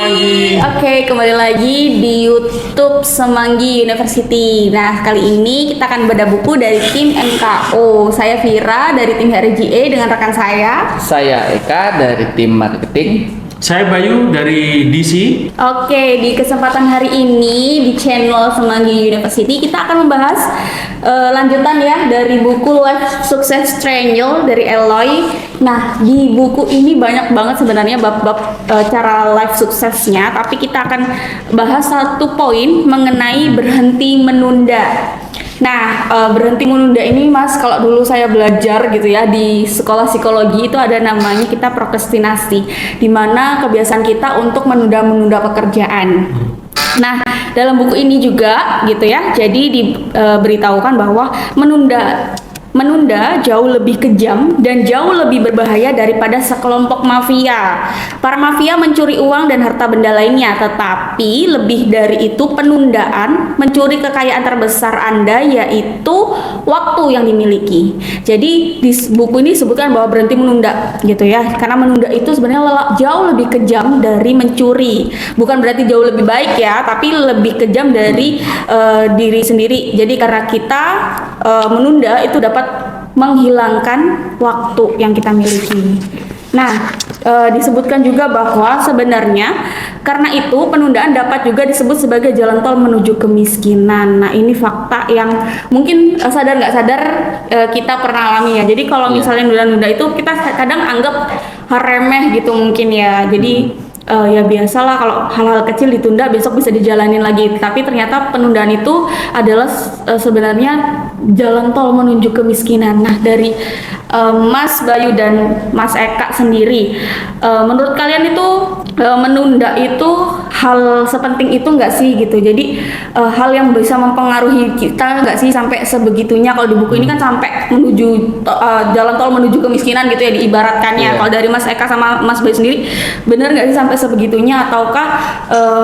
Semanggi. Oke, kembali lagi di YouTube Semanggi University. Nah, kali ini kita akan bedah buku dari tim MKO. Saya Vira dari tim HRGA dengan rekan saya. Saya Eka dari tim marketing. Saya Bayu dari DC. Oke, di kesempatan hari ini di channel Semanggi University kita akan membahas lanjutan ya dari buku Life Success Triangle dari Eloy. Nah, di buku ini banyak banget sebenarnya bab-bab cara life suksesnya, tapi kita akan bahas satu poin mengenai berhenti menunda. Nah, berhenti menunda ini Mas, kalau dulu saya belajar gitu ya di sekolah psikologi itu ada namanya kita prokrastinasi, di mana kebiasaan kita untuk menunda-menunda pekerjaan. Nah, dalam buku ini juga gitu ya, jadi diberitahukan bahwa menunda jauh lebih kejam dan jauh lebih berbahaya daripada sekelompok mafia. Para mafia mencuri uang dan harta benda lainnya, tetapi lebih dari itu penundaan mencuri kekayaan terbesar Anda, yaitu waktu yang dimiliki. Jadi di buku ini disebutkan bahwa berhenti menunda gitu ya, karena menunda itu sebenarnya jauh lebih kejam dari mencuri. Bukan berarti jauh lebih baik ya, tapi lebih kejam dari diri sendiri. Jadi karena kita menunda itu dapat menghilangkan waktu yang kita miliki. Nah, disebutkan juga bahwa sebenarnya karena itu penundaan dapat juga disebut sebagai jalan tol menuju kemiskinan. Nah, ini fakta yang mungkin sadar nggak sadar kita pernah alami ya. Jadi kalau misalnya nunda-nunda itu kita kadang anggap hal remeh gitu mungkin ya. Jadi ya biasalah kalau hal-hal kecil ditunda besok bisa dijalanin lagi, tapi ternyata penundaan itu adalah sebenarnya jalan tol menuju kemiskinan. Nah, dari Mas Bayu dan Mas Eka sendiri, menurut kalian itu menunda itu hal sepenting itu nggak sih gitu? Jadi hal yang bisa mempengaruhi kita nggak sih sampai sebegitunya? Kalau di buku ini kan sampai menuju jalan tol menuju kemiskinan gitu ya diibaratkannya. Kalau dari Mas Eka sama Mas Bayu sendiri, benar nggak sih sampai sebegitunya, ataukah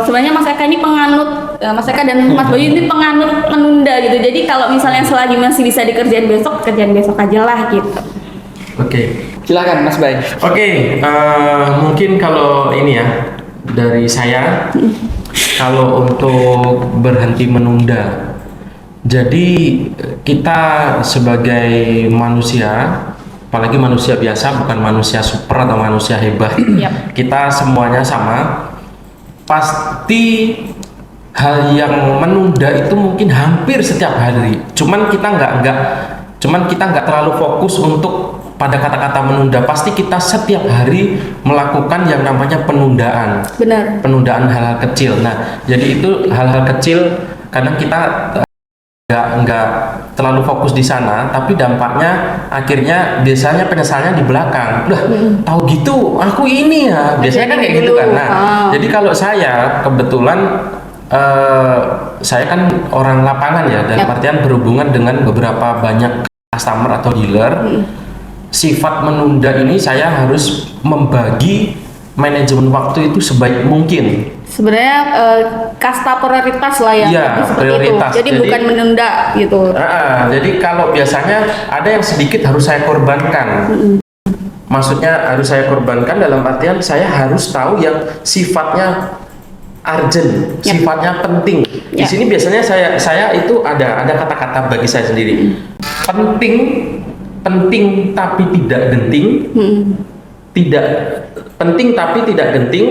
sebenarnya Mas Eka ini penganut, Mas Eka dan Mas Bayu ini penganut menunda gitu? Jadi kalau misalnya selagi masih bisa dikerjain besok, kerjaan besok aja lah gitu. Oke. Silakan Mas Bay. Oke, mungkin kalau ini ya dari saya, kalau untuk berhenti menunda, jadi kita sebagai manusia, apalagi manusia biasa, bukan manusia super atau manusia hebat, kita semuanya sama, pasti hal yang menunda itu mungkin hampir setiap hari. Cuman kita nggak terlalu fokus untuk pada kata-kata menunda. Pasti kita setiap hari melakukan yang namanya penundaan. Benar. Penundaan hal-hal kecil. Nah, jadi itu hal-hal kecil kadang kita nggak terlalu fokus di sana, tapi dampaknya akhirnya biasanya penyesalannya di belakang. Udah tahu gitu, aku ini ya. Biasanya kan kayak gitu kan. Nah, jadi kalau saya kebetulan saya kan orang lapangan ya, dalam artian berhubungan dengan beberapa banyak customer atau dealer. Sifat menunda ini saya harus membagi manajemen waktu itu sebaik mungkin. Sebenarnya kasta prioritas lah ya, Iya, prioritas. Jadi bukan menunda gitu. Jadi kalau biasanya ada yang sedikit harus saya korbankan. Maksudnya harus saya korbankan dalam artian saya harus tahu yang sifatnya urgent, sifatnya penting. Di sini biasanya saya itu ada kata-kata bagi saya sendiri. Penting tapi tidak genting. Tidak penting tapi tidak genting.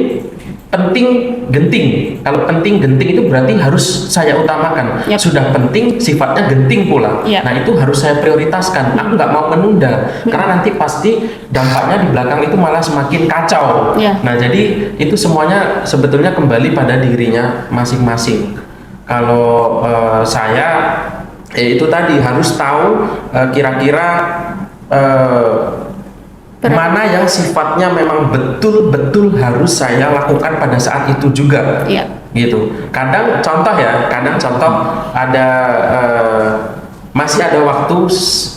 Penting genting. Kalau penting genting itu berarti harus saya utamakan. Sudah penting sifatnya genting pula. Nah, itu harus saya prioritaskan. Aku nggak mau menunda karena nanti pasti dampaknya di belakang itu malah semakin kacau. Nah, jadi itu semuanya sebetulnya kembali pada dirinya masing-masing. Kalau saya itu tadi harus tahu kira-kira mana yang sifatnya memang betul-betul harus saya lakukan pada saat itu juga. Gitu. Kadang contoh ada masih ada waktu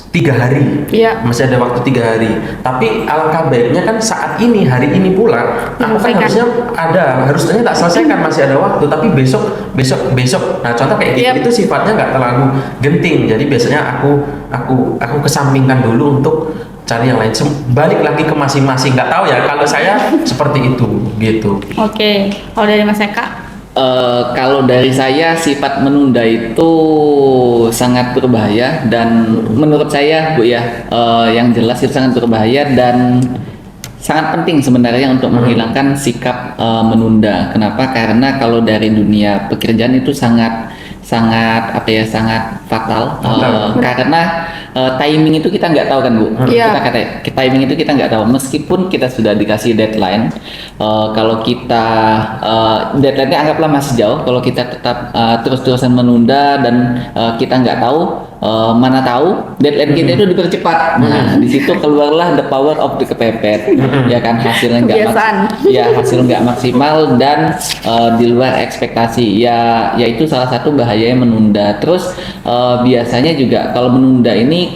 3 hari, masih ada waktu 3 hari. Tapi alangkah baiknya kan saat ini, hari ini pula, aku kan harusnya tak selesaikan, masih ada waktu. Tapi besok. Nah, contoh kayak gitu itu sifatnya nggak terlalu genting. Jadi biasanya aku kesampingkan dulu untuk cari yang lain. Balik lagi ke masing-masing. Nggak tahu ya, kalau saya seperti itu gitu. Oke, kalau dari Mas Eka? Kalau dari saya sifat menunda itu sangat berbahaya dan menurut saya Bu ya, yang jelas itu sangat berbahaya dan sangat penting sebenarnya untuk menghilangkan sikap menunda. Kenapa? Karena kalau dari dunia pekerjaan itu sangat sangat fatal. Karena timing itu kita nggak tahu kan Bu. Iya. Timing itu kita nggak tahu meskipun kita sudah dikasih deadline. Kalau kita deadline-nya anggaplah masih jauh, kalau kita tetap terus-terusan menunda dan kita nggak tahu, mana tahu deadline kita itu dipercepat. Nah, di situ keluarlah the power of the kepepet. Ya kan, hasilnya hasil nggak maksimal dan di luar ekspektasi. Ya itu salah satu bahayanya menunda. Terus biasanya juga kalau menunda ini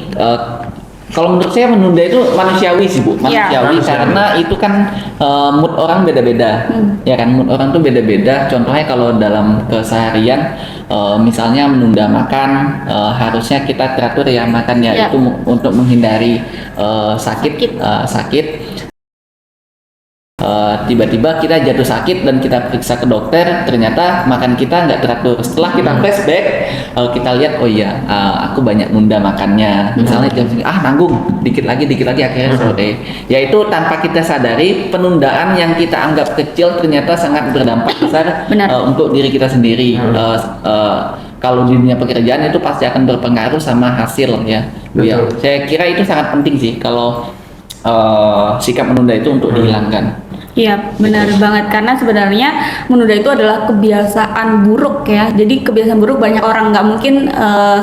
kalau menurut saya menunda itu manusiawi sih Bu, manusiawi karena itu kan mood orang beda-beda, ya kan, mood orang tuh beda-beda. Contohnya kalau dalam keseharian, misalnya menunda makan, harusnya kita teratur ya makannya itu untuk menghindari sakit. Tiba-tiba kita jatuh sakit dan kita periksa ke dokter, ternyata makan kita nggak teratur. Setelah kita flashback, kita lihat oh iya, aku banyak nunda makannya. Misalnya jam segini, nanggung dikit lagi akhirnya sore. Yaitu tanpa kita sadari penundaan yang kita anggap kecil ternyata sangat berdampak besar untuk diri kita sendiri. Kalau di dunia pekerjaan itu pasti akan berpengaruh sama hasil ya. Ya, saya kira itu sangat penting sih kalau sikap menunda itu untuk dihilangkan. Iya, benar banget, karena sebenarnya menunda itu adalah kebiasaan buruk ya. Jadi kebiasaan buruk banyak orang, nggak mungkin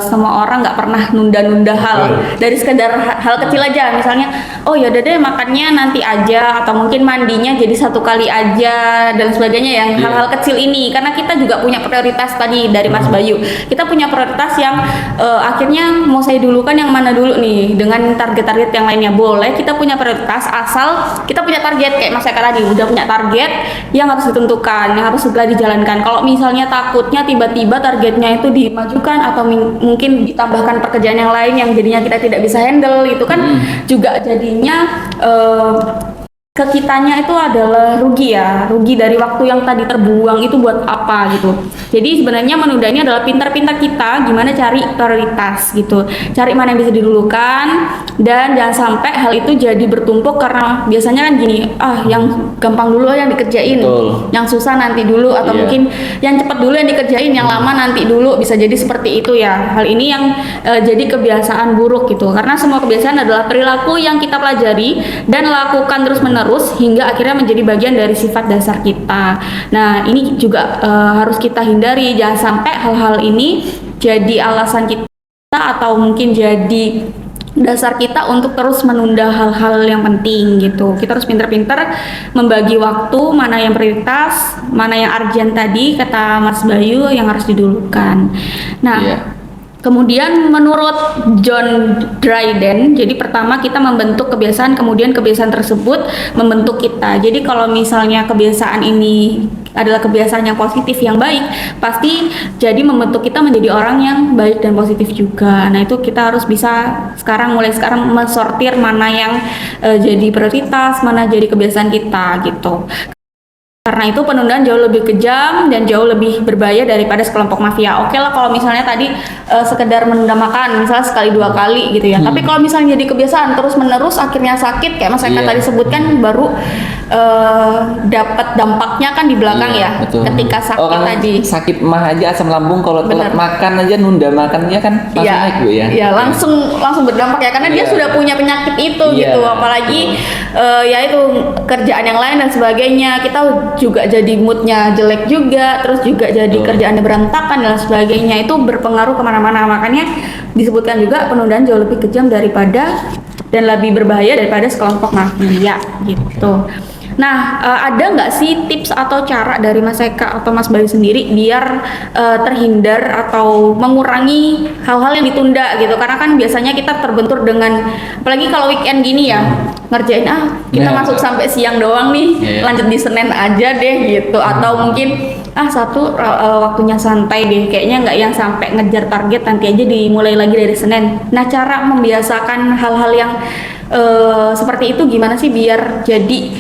semua orang nggak pernah nunda-nunda hal. Dari sekedar hal kecil aja, misalnya oh ya udah deh makannya nanti aja, atau mungkin mandinya jadi satu kali aja dan sebagainya, yang hal-hal kecil ini. Karena kita juga punya prioritas tadi dari Mas Bayu, kita punya prioritas yang akhirnya mau saya dulukan yang mana dulu nih, dengan target-target yang lainnya. Boleh kita punya prioritas asal kita punya target, kayak Mas Eka tadi udah punya target yang harus ditentukan, yang harus segera dijalankan. Kalau misalnya takutnya tiba-tiba targetnya itu dimajukan atau mungkin ditambahkan pekerjaan yang lain yang jadinya kita tidak bisa handle, itu kan juga jadinya ke kitanya itu adalah rugi ya, rugi dari waktu yang tadi terbuang itu buat apa gitu. Jadi sebenarnya menunda ini adalah pintar-pintar kita gimana cari prioritas gitu, cari mana yang bisa didulukan, dan jangan sampai hal itu jadi bertumpuk. Karena biasanya kan gini, yang gampang dulu yang dikerjain, yang susah nanti dulu, atau mungkin yang cepat dulu yang dikerjain, yang lama nanti dulu, bisa jadi seperti itu ya. Hal ini yang jadi kebiasaan buruk gitu, karena semua kebiasaan adalah perilaku yang kita pelajari dan lakukan terus-menerus hingga akhirnya menjadi bagian dari sifat dasar kita. Nah, ini juga harus kita hindari, jangan sampai hal-hal ini jadi alasan kita atau mungkin jadi dasar kita untuk terus menunda hal-hal yang penting gitu. Kita harus pintar-pintar membagi waktu, mana yang prioritas, mana yang urgent tadi kata Mas Bayu yang harus didulukan. Nah, kemudian menurut John Dryden, jadi pertama kita membentuk kebiasaan, kemudian kebiasaan tersebut membentuk kita. Jadi kalau misalnya kebiasaan ini adalah kebiasaan yang positif, yang baik, pasti jadi membentuk kita menjadi orang yang baik dan positif juga. Nah, itu kita harus bisa mulai sekarang mensortir mana yang jadi prioritas, mana jadi kebiasaan kita gitu. Karena itu penundaan jauh lebih kejam dan jauh lebih berbahaya daripada sekelompok mafia. Oke lah kalau misalnya tadi sekedar menunda makan, misalnya sekali dua kali gitu ya. Tapi kalau misalnya jadi kebiasaan terus menerus, akhirnya sakit kayak Mas Eka tadi sebutkan, baru dapat dampaknya kan di belakang ya. Betul. Ketika sakit orang tadi. Sakit mah aja, asam lambung, kalau telat makan aja, nunda makannya kan langsung naik Bu ya. Iya, langsung berdampak ya, karena dia sudah punya penyakit itu gitu. Apalagi ya itu kerjaan yang lain dan sebagainya. Kita juga jadi moodnya jelek juga, terus juga jadi kerjaannya berantakan dan sebagainya. Itu berpengaruh kemana-mana. Makanya disebutkan juga penundaan jauh lebih kejam daripada dan lebih berbahaya daripada sekelompok mafia gitu. Nah, ada nggak sih tips atau cara dari Mas Eka atau Mas Bayu sendiri biar terhindar atau mengurangi hal-hal yang ditunda gitu? Karena kan biasanya kita terbentur dengan, apalagi kalau weekend gini ya, ngerjain kita Ya. masuk sampai siang doang nih, Ya. lanjut di Senin aja deh gitu. Atau mungkin waktunya santai deh, kayaknya nggak yang sampai ngejar target, nanti aja dimulai lagi dari Senin. Nah, cara membiasakan hal-hal yang seperti itu gimana sih biar jadi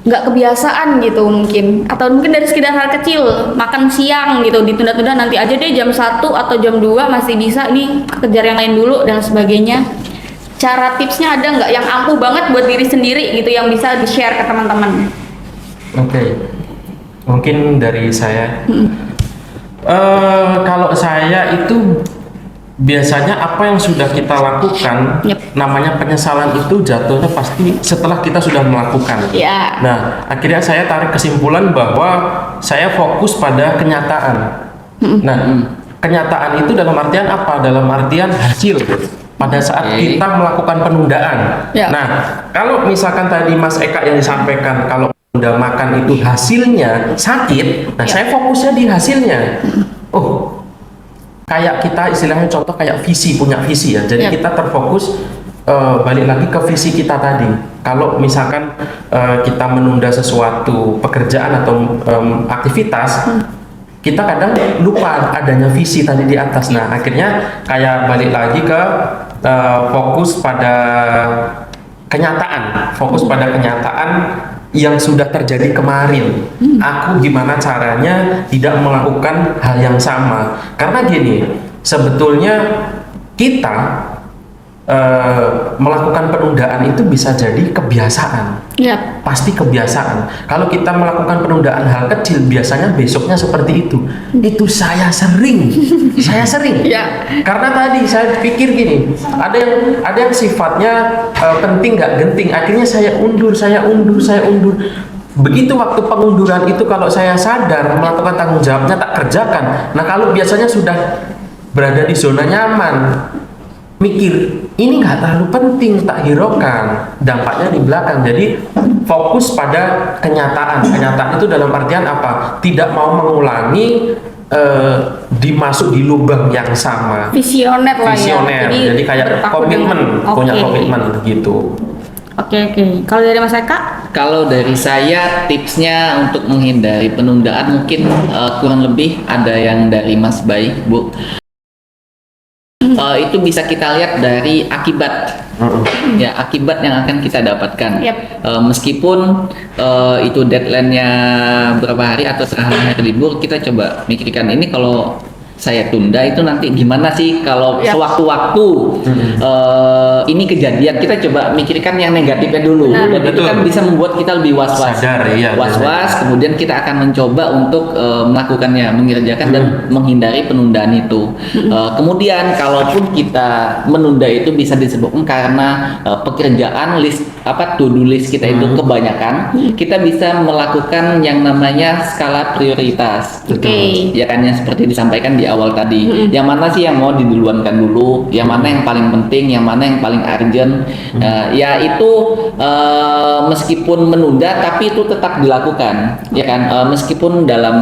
nggak kebiasaan gitu mungkin, atau mungkin dari sekedar hal kecil, makan siang gitu ditunda-tunda, nanti aja deh jam 1 atau jam 2 masih bisa nih kejar yang lain dulu dan sebagainya. Cara tipsnya ada nggak yang ampuh banget buat diri sendiri gitu yang bisa di-share ke teman-teman? Oke, mungkin dari saya. Kalau saya itu biasanya apa yang sudah kita lakukan, Yep. namanya penyesalan itu jatuhnya pasti setelah kita sudah melakukan. Ya. Nah, akhirnya saya tarik kesimpulan bahwa saya fokus pada kenyataan. Nah, kenyataan itu dalam artian apa? Dalam artian hasil. Pada saat Oke. kita melakukan penundaan. Ya. Nah, kalau misalkan tadi Mas Eka yang disampaikan, kalau udah makan itu hasilnya sakit, nah Ya. saya fokusnya di hasilnya. Oh, kayak kita istilahnya contoh kayak punya visi ya. Jadi Ya. kita terfokus balik lagi ke visi kita tadi. Kalau misalkan kita menunda sesuatu pekerjaan atau aktivitas, kita kadang lupa adanya visi tadi di atas. Nah, akhirnya kayak balik lagi ke fokus pada kenyataan, fokus pada kenyataan yang sudah terjadi kemarin. Aku gimana caranya tidak melakukan hal yang sama? Karena gini, sebetulnya kita melakukan penundaan itu bisa jadi kebiasaan. Ya. Pasti kebiasaan. Kalau kita melakukan penundaan hal kecil, biasanya besoknya seperti itu. Itu saya sering. Ya. Karena tadi saya pikir gini, ada yang sifatnya penting nggak genting. Akhirnya saya undur. Begitu waktu pengunduran itu, kalau saya sadar melakukan tanggung jawabnya tak kerjakan. Nah, kalau biasanya sudah berada di zona nyaman, mikir ini nggak terlalu penting, tak hiraukan, dampaknya di belakang. Jadi fokus pada kenyataan. Kenyataan itu dalam artian apa? Tidak mau mengulangi dimasuk di lubang yang sama. Visioner lah ya. Visioner. Jadi kayak berpaku komitmen, dengan- punya Oke. komitmen gitu. Oke. Kalau dari Mas Eka? Kalau dari saya tipsnya untuk menghindari penundaan mungkin kurang lebih ada yang dari Mas Bay, Bu. Itu bisa kita lihat dari akibat, ya akibat yang akan kita dapatkan. Yap. Meskipun itu deadline-nya berapa hari atau hari libur, kita coba mikirkan ini kalau saya tunda itu nanti gimana sih kalau Yap. sewaktu-waktu ini kejadian, kita coba mikirkan yang negatifnya dulu. Benar. Dan itu Betul. kan bisa membuat kita lebih was-was. Sadar, iya, Was-was, kemudian kita akan mencoba untuk melakukannya, mengerjakan dan menghindari penundaan itu. Kemudian kalaupun kita menunda itu bisa disebabkan karena pekerjaan to-do list kita itu kebanyakan, kita bisa melakukan yang namanya skala prioritas. Oke. Ya kan, yang seperti disampaikan di awal tadi. Yang mana sih yang mau diduluankan dulu, yang mana yang paling penting, yang mana yang paling urgent. Ya itu meskipun menunda tapi itu tetap dilakukan, ya kan. Meskipun dalam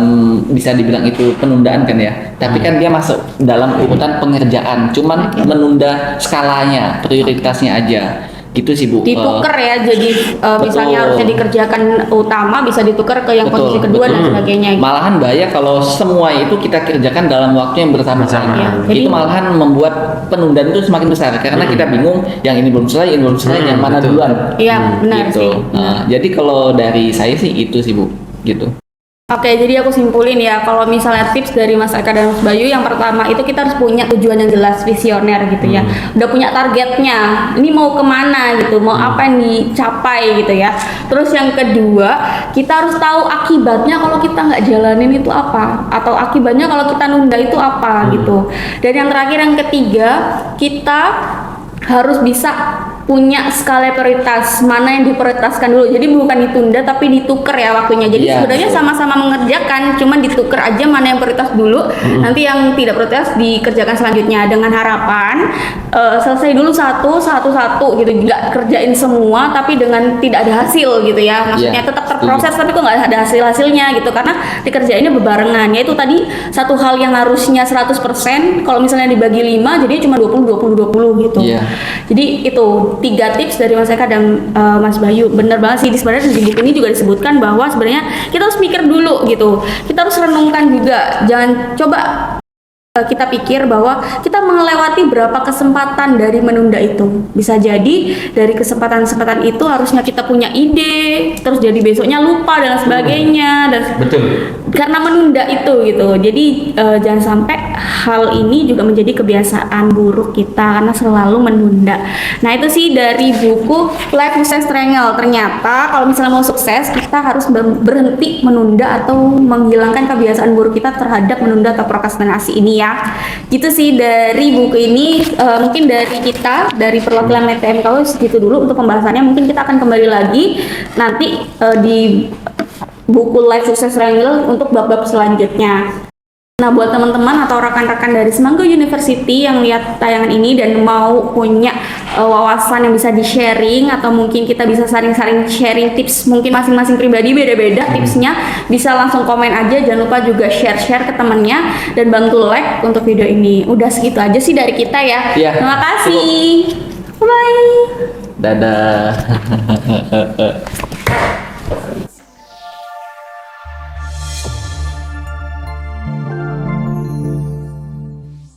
bisa dibilang itu penundaan kan ya, tapi kan dia masuk dalam urutan pengerjaan, cuman menunda skalanya, prioritasnya aja. Gitu sih, Bu. Ditukar ya, jadi misalnya betul. harusnya dikerjakan utama bisa ditukar ke yang posisi kedua dan sebagainya. Malahan bahaya kalau semua itu kita kerjakan dalam waktu yang bersamaan. Bersamaan. Ya, jadi- Itu malahan membuat penundaan itu semakin besar karena kita bingung yang ini belum selesai, ini belum selesai, yang mana betul. duluan. Iya, benar Gitu. sih. Benar. Jadi kalau dari saya sih itu sih, Bu. Gitu. Oke, jadi aku simpulin ya, kalau misalnya tips dari Mas Eka dan Mas Bayu, yang pertama itu kita harus punya tujuan yang jelas, visioner gitu ya. Udah punya targetnya, ini mau kemana gitu, mau apa yang dicapai gitu ya. Terus yang kedua, kita harus tahu akibatnya kalau kita nggak jalanin itu apa, atau akibatnya kalau kita nunda itu apa gitu. Dan yang terakhir, yang ketiga, kita harus bisa punya skala prioritas, mana yang diprioritaskan dulu. Jadi bukan ditunda tapi dituker ya waktunya. Jadi Iya, sebenarnya betul. sama-sama mengerjakan, cuman dituker aja mana yang prioritas dulu. Nanti yang tidak prioritas dikerjakan selanjutnya dengan harapan selesai dulu satu gitu. Nggak kerjain semua tapi dengan tidak ada hasil gitu ya. Maksudnya Iya, tetap terproses setuju. tapi kok nggak ada hasilnya gitu, karena dikerjainnya bebarengan. Yaitu tadi satu hal yang harusnya 100%, kalau misalnya dibagi 5 jadi cuma 20 gitu. Iya. Jadi itu 3 tips dari Mas Eka dan Mas Bayu. Bener banget sih, sebenarnya di buku ini juga disebutkan bahwa sebenarnya kita harus mikir dulu gitu. Kita harus renungkan juga. Jangan coba kita pikir bahwa kita melewati berapa kesempatan dari menunda itu. Bisa jadi dari kesempatan-kesempatan itu harusnya kita punya ide, terus jadi besoknya lupa dan sebagainya, dan Betul. karena menunda itu gitu. Jadi jangan sampai hal ini juga menjadi kebiasaan buruk kita karena selalu menunda. Nah itu sih dari buku Life Success Triangle. Ternyata kalau misalnya mau sukses kita harus berhenti menunda atau menghilangkan kebiasaan buruk kita terhadap menunda atau prokrastinasi ini ya. Gitu sih dari buku ini. Mungkin dari kita dari perwakilan LTMKW segitu dulu untuk pembahasannya. Mungkin kita akan kembali lagi nanti di buku Life Success Triangle untuk bab-bab selanjutnya. Nah, buat teman-teman atau rekan-rekan dari Semangga University yang lihat tayangan ini dan mau punya wawasan yang bisa di-sharing atau mungkin kita bisa saling-saling sharing tips, mungkin masing-masing pribadi beda-beda tipsnya, bisa langsung komen aja. Jangan lupa juga share-share ke temennya dan bantu like untuk video ini. Udah segitu aja sih dari kita ya. Iya, Terima kasih. Bye. Dadah.